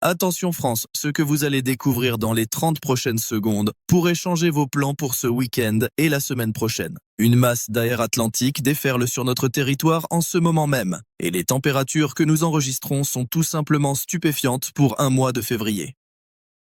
Attention France, ce que vous allez découvrir dans les 30 prochaines secondes pourrait changer vos plans pour ce week-end et la semaine prochaine. Une masse d'air atlantique déferle sur notre territoire en ce moment même, et les températures que nous enregistrons sont tout simplement stupéfiantes pour un mois de février.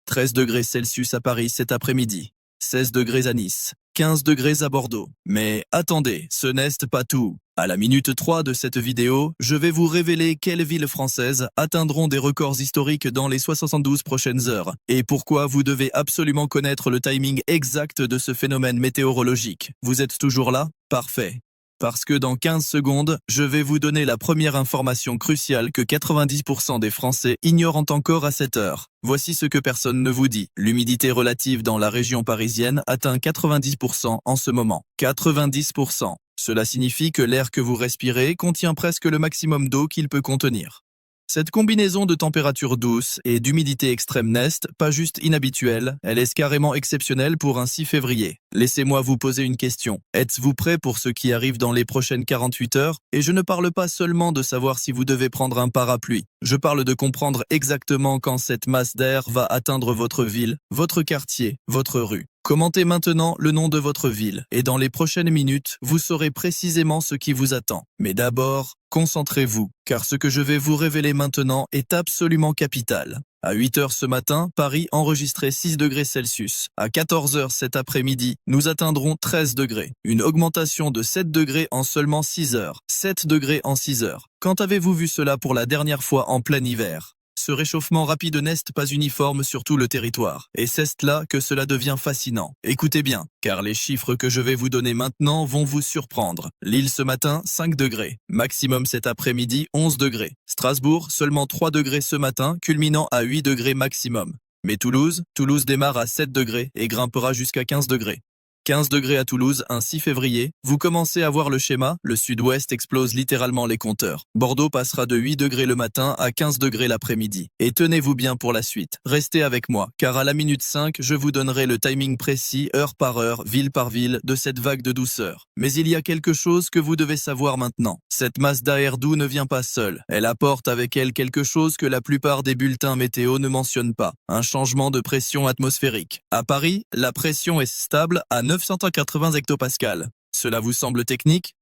13 degrés Celsius à Paris cet après-midi, 16 degrés à Nice, 15 degrés à Bordeaux. Mais attendez, ce n'est pas tout. À la minute 3 de cette vidéo, je vais vous révéler quelles villes françaises atteindront des records historiques dans les 72 prochaines heures et pourquoi vous devez absolument connaître le timing exact de ce phénomène météorologique. Vous êtes toujours là? Parfait. Parce que dans 15 secondes, je vais vous donner la première information cruciale que 90% des Français ignorent encore à cette heure. Voici ce que personne ne vous dit. L'humidité relative dans la région parisienne atteint 90% en ce moment. 90%. Cela signifie que l'air que vous respirez contient presque le maximum d'eau qu'il peut contenir. Cette combinaison de température douce et d'humidité extrême n'est pas juste inhabituelle, elle est carrément exceptionnelle pour un 6 février. Laissez-moi vous poser une question. Êtes-vous prêt pour ce qui arrive dans les prochaines 48 heures? Et je ne parle pas seulement de savoir si vous devez prendre un parapluie. Je parle de comprendre exactement quand cette masse d'air va atteindre votre ville, votre quartier, votre rue. Commentez maintenant le nom de votre ville et dans les prochaines minutes, vous saurez précisément ce qui vous attend. Mais d'abord, concentrez-vous, car ce que je vais vous révéler maintenant est absolument capital. À 8 heures ce matin, Paris enregistrait 6 degrés Celsius. À 14 heures cet après-midi, nous atteindrons 13 degrés. Une augmentation de 7 degrés en seulement 6 heures. 7 degrés en 6 heures. Quand avez-vous vu cela pour la dernière fois en plein hiver? Ce réchauffement rapide n'est pas uniforme sur tout le territoire, et c'est là que cela devient fascinant. Écoutez bien, car les chiffres que je vais vous donner maintenant vont vous surprendre. Lille ce matin, 5 degrés. Maximum cet après-midi, 11 degrés. Strasbourg, seulement 3 degrés ce matin, culminant à 8 degrés maximum. Mais Toulouse démarre à 7 degrés et grimpera jusqu'à 15 degrés. 15 degrés à Toulouse, un 6 février, vous commencez à voir le schéma, le sud-ouest explose littéralement les compteurs. Bordeaux passera de 8 degrés le matin à 15 degrés l'après-midi. Et tenez-vous bien pour la suite. Restez avec moi, car à la minute 5, je vous donnerai le timing précis, heure par heure, ville par ville, de cette vague de douceur. Mais il y a quelque chose que vous devez savoir maintenant. Cette masse d'air doux ne vient pas seule. Elle apporte avec elle quelque chose que la plupart des bulletins météo ne mentionnent pas. Un changement de pression atmosphérique. À Paris, la pression est stable à 980 hectopascales. Cela vous semble technique?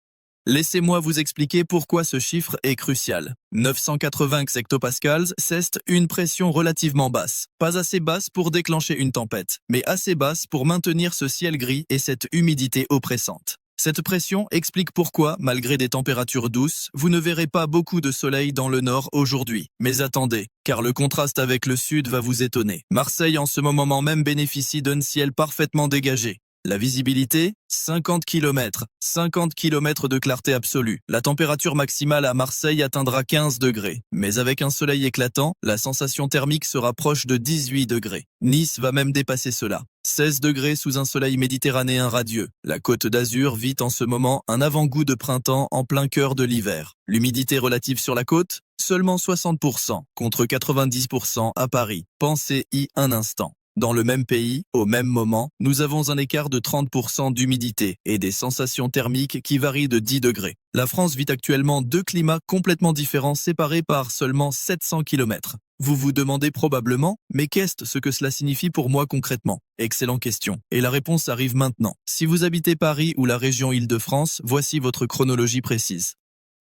Laissez-moi vous expliquer pourquoi ce chiffre est crucial. 980 hectopascales, c'est une pression relativement basse. Pas assez basse pour déclencher une tempête, mais assez basse pour maintenir ce ciel gris et cette humidité oppressante. Cette pression explique pourquoi, malgré des températures douces, vous ne verrez pas beaucoup de soleil dans le nord aujourd'hui. Mais attendez, car le contraste avec le sud va vous étonner. Marseille en ce moment même bénéficie d'un ciel parfaitement dégagé. La visibilité, 50 km. 50 km de clarté absolue. La température maximale à Marseille atteindra 15 degrés. Mais avec un soleil éclatant, la sensation thermique sera proche de 18 degrés. Nice va même dépasser cela. 16 degrés sous un soleil méditerranéen radieux. La Côte d'Azur vit en ce moment un avant-goût de printemps en plein cœur de l'hiver. L'humidité relative sur la côte, seulement 60%, contre 90% à Paris. Pensez-y un instant. Dans le même pays, au même moment, nous avons un écart de 30% d'humidité et des sensations thermiques qui varient de 10 degrés. La France vit actuellement deux climats complètement différents séparés par seulement 700 km. Vous vous demandez probablement, mais qu'est-ce que cela signifie pour moi concrètement? Excellente question. Et la réponse arrive maintenant. Si vous habitez Paris ou la région Île-de-France, voici votre chronologie précise.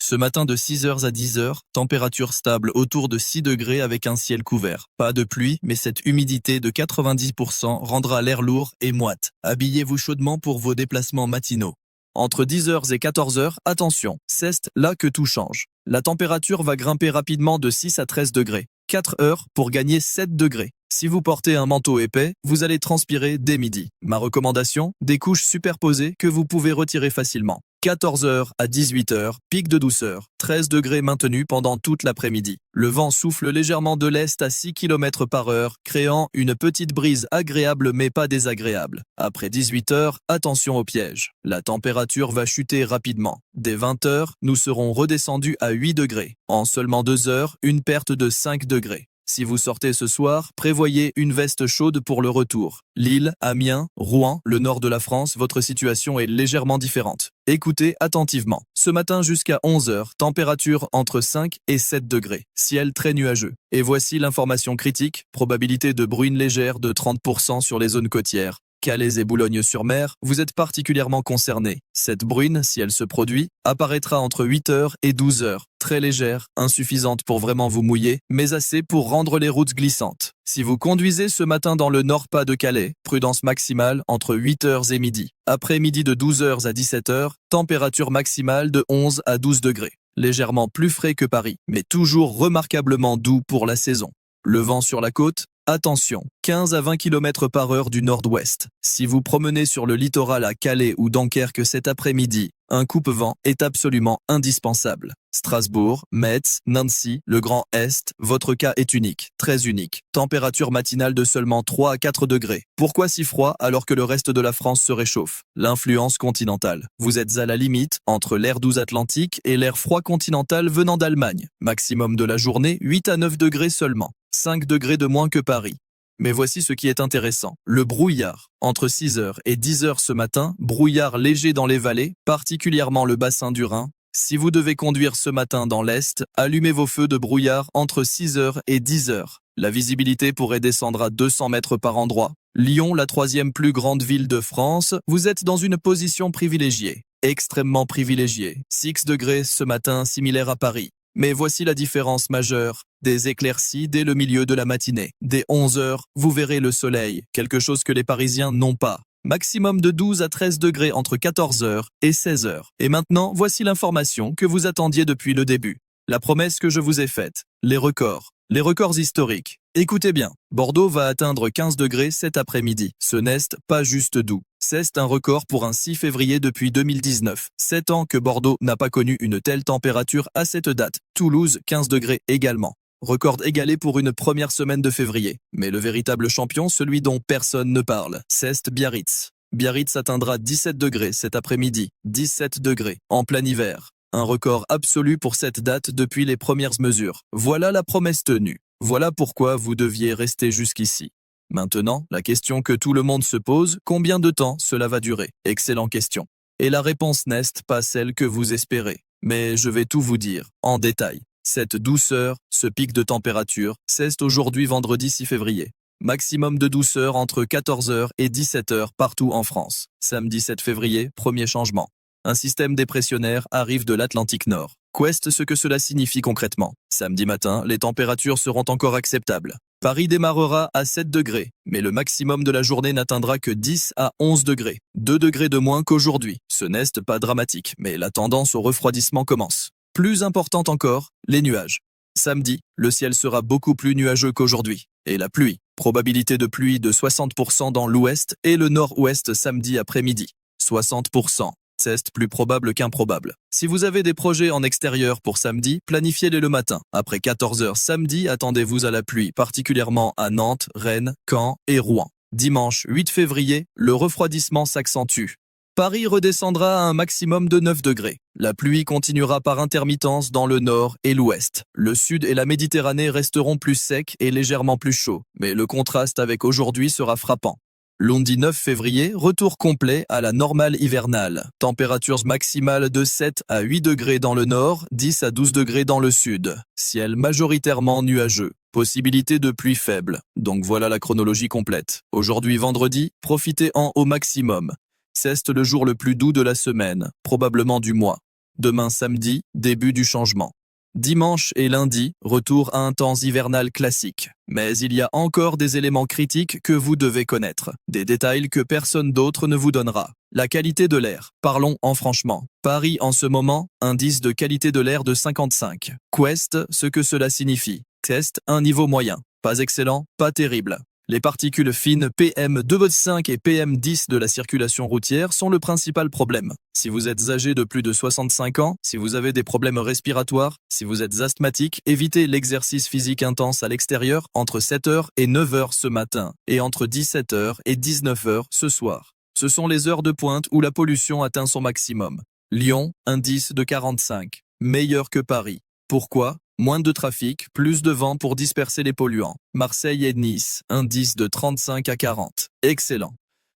Ce matin de 6h à 10h, température stable autour de 6 degrés avec un ciel couvert. Pas de pluie, mais cette humidité de 90% rendra l'air lourd et moite. Habillez-vous chaudement pour vos déplacements matinaux. Entre 10h et 14h, attention, c'est là que tout change. La température va grimper rapidement de 6 à 13 degrés. 4 heures pour gagner 7 degrés. Si vous portez un manteau épais, vous allez transpirer dès midi. Ma recommandation, des couches superposées que vous pouvez retirer facilement. 14h à 18h, pic de douceur, 13 degrés maintenus pendant toute l'après-midi. Le vent souffle légèrement de l'est à 6 km par heure, créant une petite brise agréable mais pas désagréable. Après 18h, attention au piège. La température va chuter rapidement. Dès 20h, nous serons redescendus à 8 degrés. En seulement 2 heures, une perte de 5 degrés. Si vous sortez ce soir, prévoyez une veste chaude pour le retour. Lille, Amiens, Rouen, le nord de la France, votre situation est légèrement différente. Écoutez attentivement. Ce matin jusqu'à 11 h, température entre 5 et 7 degrés. Ciel très nuageux. Et voici l'information critique, probabilité de bruine légère de 30% sur les zones côtières. Calais et Boulogne-sur-Mer, vous êtes particulièrement concernés. Cette bruine, si elle se produit, apparaîtra entre 8 h et 12 h. Très légère, insuffisante pour vraiment vous mouiller, mais assez pour rendre les routes glissantes. Si vous conduisez ce matin dans le Nord-Pas-de-Calais, prudence maximale entre 8 h et midi. Après-midi de 12 h à 17 h, température maximale de 11 à 12 degrés. Légèrement plus frais que Paris, mais toujours remarquablement doux pour la saison. Le vent sur la côte, attention, 15 à 20 km par heure du nord-ouest. Si vous promenez sur le littoral à Calais ou Dunkerque cet après-midi, un coupe-vent est absolument indispensable. Strasbourg, Metz, Nancy, le Grand Est, votre cas est unique, très unique. Température matinale de seulement 3 à 4 degrés. Pourquoi si froid alors que le reste de la France se réchauffe? L'influence continentale. Vous êtes à la limite entre l'air doux atlantique et l'air froid continental venant d'Allemagne. Maximum de la journée, 8 à 9 degrés seulement. 5 degrés de moins que Paris. Mais voici ce qui est intéressant. Le brouillard. Entre 6 h et 10 h ce matin, brouillard léger dans les vallées, particulièrement le bassin du Rhin. Si vous devez conduire ce matin dans l'Est, allumez vos feux de brouillard entre 6 h et 10 h. La visibilité pourrait descendre à 200 mètres par endroit. Lyon, la troisième plus grande ville de France, vous êtes dans une position privilégiée. Extrêmement privilégiée. 6 degrés ce matin, similaire à Paris. Mais voici la différence majeure. Des éclaircies dès le milieu de la matinée. Dès 11 h, vous verrez le soleil, quelque chose que les Parisiens n'ont pas. Maximum de 12 à 13 degrés entre 14 h et 16 h. Et maintenant, voici l'information que vous attendiez depuis le début. La promesse que je vous ai faite. Les records. Les records historiques. Écoutez bien, Bordeaux va atteindre 15 degrés cet après-midi. Ce n'est pas juste doux. C'est un record pour un 6 février depuis 2019. 7 ans que Bordeaux n'a pas connu une telle température à cette date. Toulouse, 15 degrés également. Record égalé pour une première semaine de février. Mais le véritable champion, celui dont personne ne parle, c'est Biarritz. Biarritz atteindra 17 degrés cet après-midi. 17 degrés, en plein hiver. Un record absolu pour cette date depuis les premières mesures. Voilà la promesse tenue. Voilà pourquoi vous deviez rester jusqu'ici. Maintenant, la question que tout le monde se pose, combien de temps cela va durer? Excellente question. Et la réponse n'est pas celle que vous espérez. Mais je vais tout vous dire, en détail. Cette douceur, ce pic de température, c'est aujourd'hui vendredi 6 février. Maximum de douceur entre 14 h et 17 h partout en France. Samedi 7 février, premier changement. Un système dépressionnaire arrive de l'Atlantique Nord. Qu'est-ce ce que cela signifie concrètement? Samedi matin, les températures seront encore acceptables. Paris démarrera à 7 degrés, mais le maximum de la journée n'atteindra que 10 à 11 degrés. 2 degrés de moins qu'aujourd'hui. Ce n'est pas dramatique, mais la tendance au refroidissement commence. Plus importante encore, les nuages. Samedi, le ciel sera beaucoup plus nuageux qu'aujourd'hui. Et la pluie. Probabilité de pluie de 60% dans l'ouest et le nord-ouest samedi après-midi. 60%. C'est plus probable qu'improbable. Si vous avez des projets en extérieur pour samedi, planifiez-les le matin. Après 14 h samedi, attendez-vous à la pluie, particulièrement à Nantes, Rennes, Caen et Rouen. Dimanche 8 février, le refroidissement s'accentue. Paris redescendra à un maximum de 9 degrés. La pluie continuera par intermittence dans le nord et l'ouest. Le sud et la Méditerranée resteront plus secs et légèrement plus chauds, mais le contraste avec aujourd'hui sera frappant. Lundi 9 février, retour complet à la normale hivernale. Températures maximales de 7 à 8 degrés dans le nord, 10 à 12 degrés dans le sud. Ciel majoritairement nuageux. Possibilité de pluie faible. Donc voilà la chronologie complète. Aujourd'hui vendredi, profitez-en au maximum. C'est le jour le plus doux de la semaine, probablement du mois. Demain samedi, début du changement. Dimanche et lundi, retour à un temps hivernal classique. Mais il y a encore des éléments critiques que vous devez connaître. Des détails que personne d'autre ne vous donnera. La qualité de l'air. Parlons en franchement. Paris en ce moment, indice de qualité de l'air de 55. Qu'est ce que cela signifie? Test, un niveau moyen. Pas excellent, pas terrible. Les particules fines PM2,5 et PM10 de la circulation routière sont le principal problème. Si vous êtes âgé de plus de 65 ans, si vous avez des problèmes respiratoires, si vous êtes asthmatique, évitez l'exercice physique intense à l'extérieur entre 7 h et 9 h ce matin et entre 17 h et 19 h ce soir. Ce sont les heures de pointe où la pollution atteint son maximum. Lyon, indice de 45, meilleur que Paris. Pourquoi? Moins de trafic, plus de vent pour disperser les polluants. Marseille et Nice, indice de 35 à 40. Excellent.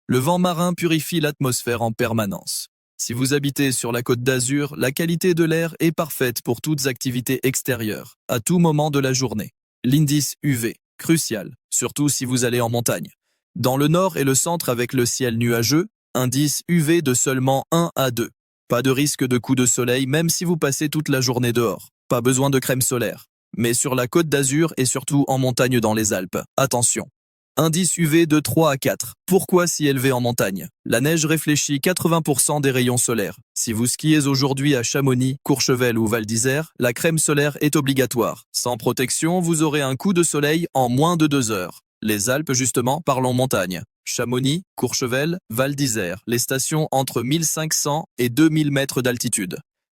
Le vent marin purifie l'atmosphère en permanence. Si vous habitez sur la Côte d'Azur, la qualité de l'air est parfaite pour toutes activités extérieures, à tout moment de la journée. L'indice UV, crucial, surtout si vous allez en montagne. Dans le nord et le centre avec le ciel nuageux, indice UV de seulement 1 à 2. Pas de risque de coup de soleil même si vous passez toute la journée dehors. Pas besoin de crème solaire. Mais sur la Côte d'Azur et surtout en montagne dans les Alpes, attention. Indice UV de 3 à 4. Pourquoi si élevé en montagne? La neige réfléchit 80% des rayons solaires. Si vous skiez aujourd'hui à Chamonix, Courchevel ou Val d'Isère, la crème solaire est obligatoire. Sans protection, vous aurez un coup de soleil en moins de 2 heures. Les Alpes justement, parlons montagne. Chamonix, Courchevel, Val d'Isère, les stations entre 1500 et 2000 mètres d'altitude.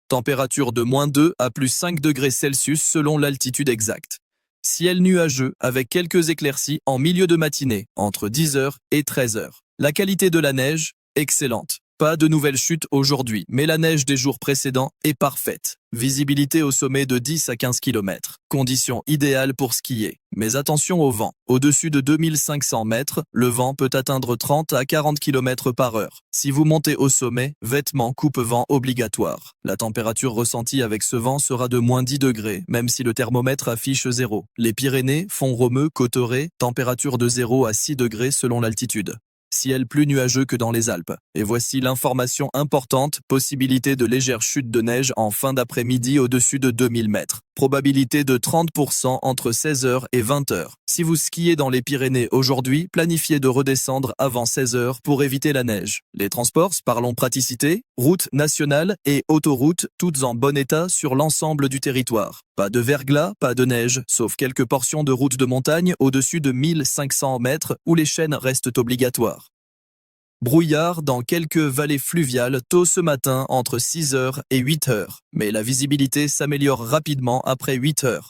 Température de moins 2 à plus 5 degrés Celsius selon l'altitude exacte. Ciel nuageux avec quelques éclaircies en milieu de matinée, entre 10h et 13h. La qualité de la neige, excellente. Pas de nouvelles chutes aujourd'hui, mais la neige des jours précédents est parfaite. Visibilité au sommet de 10 à 15 km. Conditions idéales pour skier. Mais attention au vent. Au-dessus de 2500 mètres, le vent peut atteindre 30 à 40 km par heure. Si vous montez au sommet, vêtements coupe-vent obligatoires. La température ressentie avec ce vent sera de moins 10 degrés, même si le thermomètre affiche 0. Les Pyrénées, Font-Romeu, Cauterets, température de 0 à 6 degrés selon l'altitude. Ciel plus nuageux que dans les Alpes. Et voici l'information importante, possibilité de légères chutes de neige en fin d'après-midi au-dessus de 2000 mètres. Probabilité de 30% entre 16h et 20h. Si vous skiez dans les Pyrénées aujourd'hui, planifiez de redescendre avant 16h pour éviter la neige. Les transports, parlons praticité, routes nationales et autoroutes, toutes en bon état sur l'ensemble du territoire. Pas de verglas, pas de neige, sauf quelques portions de routes de montagne au-dessus de 1500 mètres où les chaînes restent obligatoires. Brouillard dans quelques vallées fluviales tôt ce matin entre 6h et 8h, mais la visibilité s'améliore rapidement après 8h.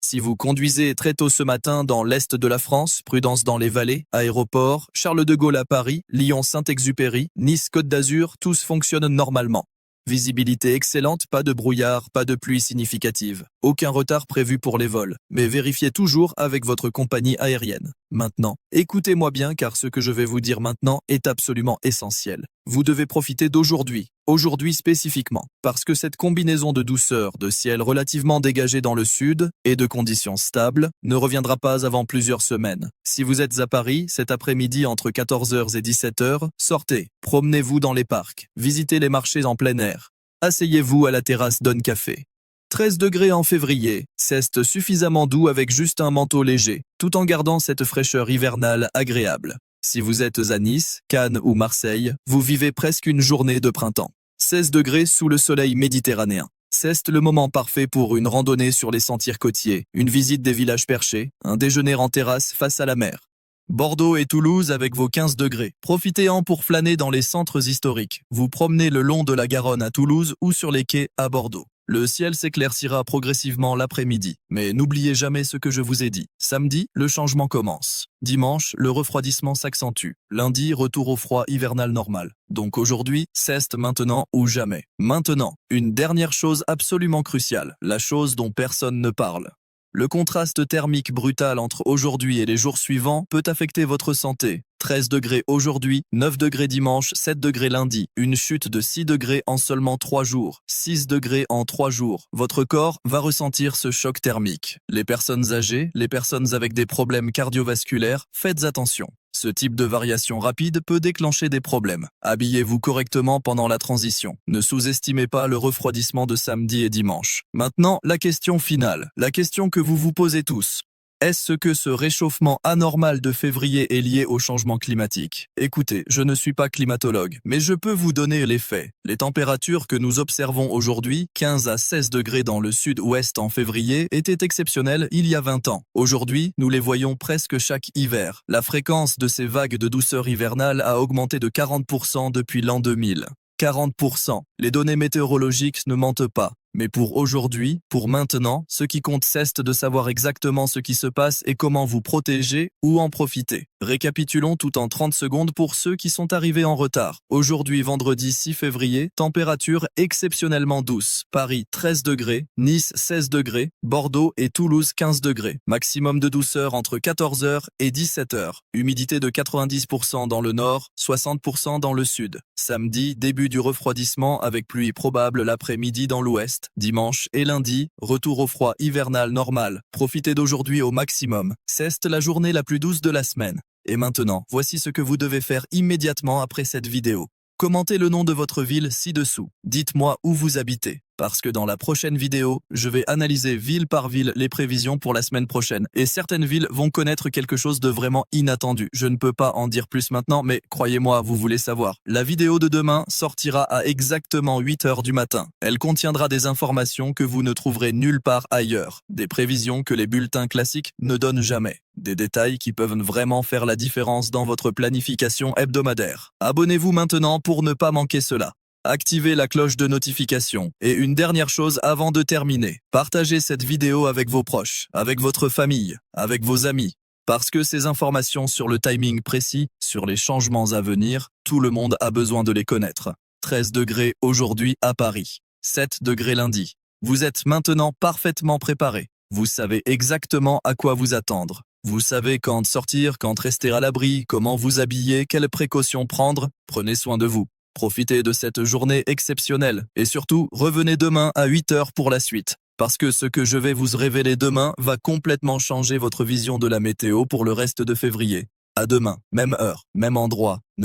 Si vous conduisez très tôt ce matin dans l'est de la France, prudence dans les vallées, aéroports, Charles de Gaulle à Paris, Lyon-Saint-Exupéry, Nice-Côte d'Azur, tous fonctionnent normalement. Visibilité excellente, pas de brouillard, pas de pluie significative. Aucun retard prévu pour les vols, mais vérifiez toujours avec votre compagnie aérienne. Maintenant, écoutez-moi bien car ce que je vais vous dire maintenant est absolument essentiel. Vous devez profiter d'aujourd'hui, aujourd'hui spécifiquement, parce que cette combinaison de douceur, de ciel relativement dégagé dans le sud et de conditions stables ne reviendra pas avant plusieurs semaines. Si vous êtes à Paris, cet après-midi entre 14h et 17h, sortez, promenez-vous dans les parcs, visitez les marchés en plein air. Asseyez-vous à la terrasse d'un café. 13 degrés en février, c'est suffisamment doux avec juste un manteau léger, tout en gardant cette fraîcheur hivernale agréable. Si vous êtes à Nice, Cannes ou Marseille, vous vivez presque une journée de printemps. 16 degrés sous le soleil méditerranéen. C'est le moment parfait pour une randonnée sur les sentiers côtiers, une visite des villages perchés, un déjeuner en terrasse face à la mer. Bordeaux et Toulouse avec vos 15 degrés. Profitez-en pour flâner dans les centres historiques. Vous promenez le long de la Garonne à Toulouse ou sur les quais à Bordeaux. Le ciel s'éclaircira progressivement l'après-midi, mais n'oubliez jamais ce que je vous ai dit. Samedi, le changement commence. Dimanche, le refroidissement s'accentue. Lundi, retour au froid hivernal normal. Donc aujourd'hui, c'est maintenant ou jamais. Maintenant, une dernière chose absolument cruciale, la chose dont personne ne parle. Le contraste thermique brutal entre aujourd'hui et les jours suivants peut affecter votre santé. 13 degrés aujourd'hui, 9 degrés dimanche, 7 degrés lundi. Une chute de 6 degrés en seulement 3 jours. 6 degrés en 3 jours. Votre corps va ressentir ce choc thermique. Les personnes âgées, les personnes avec des problèmes cardiovasculaires, faites attention. Ce type de variation rapide peut déclencher des problèmes. Habillez-vous correctement pendant la transition. Ne sous-estimez pas le refroidissement de samedi et dimanche. Maintenant, la question finale, la question que vous vous posez tous. Est-ce que ce réchauffement anormal de février est lié au changement climatique? Écoutez, je ne suis pas climatologue, mais je peux vous donner les faits. Les températures que nous observons aujourd'hui, 15 à 16 degrés dans le sud-ouest en février, étaient exceptionnelles il y a 20 ans. Aujourd'hui, nous les voyons presque chaque hiver. La fréquence de ces vagues de douceur hivernale a augmenté de 40% depuis l'an 2000. 40%. Les données météorologiques ne mentent pas. Mais pour aujourd'hui, pour maintenant, ce qui compte c'est de savoir exactement ce qui se passe et comment vous protéger ou en profiter. Récapitulons tout en 30 secondes pour ceux qui sont arrivés en retard. Aujourd'hui, vendredi 6 février, température exceptionnellement douce. Paris 13 degrés, Nice 16 degrés, Bordeaux et Toulouse 15 degrés. Maximum de douceur entre 14h et 17h. Humidité de 90% dans le nord, 60% dans le sud. Samedi, début du refroidissement avec pluie probable l'après-midi dans l'ouest. Dimanche et lundi, retour au froid hivernal normal. Profitez d'aujourd'hui au maximum. C'est la journée la plus douce de la semaine. Et maintenant, voici ce que vous devez faire immédiatement après cette vidéo. Commentez le nom de votre ville ci-dessous. Dites-moi où vous habitez. Parce que dans la prochaine vidéo, je vais analyser ville par ville les prévisions pour la semaine prochaine. Et certaines villes vont connaître quelque chose de vraiment inattendu. Je ne peux pas en dire plus maintenant, mais croyez-moi, vous voulez savoir. La vidéo de demain sortira à exactement 8h du matin. Elle contiendra des informations que vous ne trouverez nulle part ailleurs. Des prévisions que les bulletins classiques ne donnent jamais. Des détails qui peuvent vraiment faire la différence dans votre planification hebdomadaire. Abonnez-vous maintenant pour ne pas manquer cela. Activez la cloche de notification. Et une dernière chose avant de terminer. Partagez cette vidéo avec vos proches, avec votre famille, avec vos amis. Parce que ces informations sur le timing précis, sur les changements à venir, tout le monde a besoin de les connaître. 13 degrés aujourd'hui à Paris. 7 degrés lundi. Vous êtes maintenant parfaitement préparés. Vous savez exactement à quoi vous attendre. Vous savez quand sortir, quand rester à l'abri, comment vous habiller, quelles précautions prendre. Prenez soin de vous. Profitez de cette journée exceptionnelle et surtout, revenez demain à 8h pour la suite. Parce que ce que je vais vous révéler demain va complètement changer votre vision de la météo pour le reste de février. À demain, même heure, même endroit.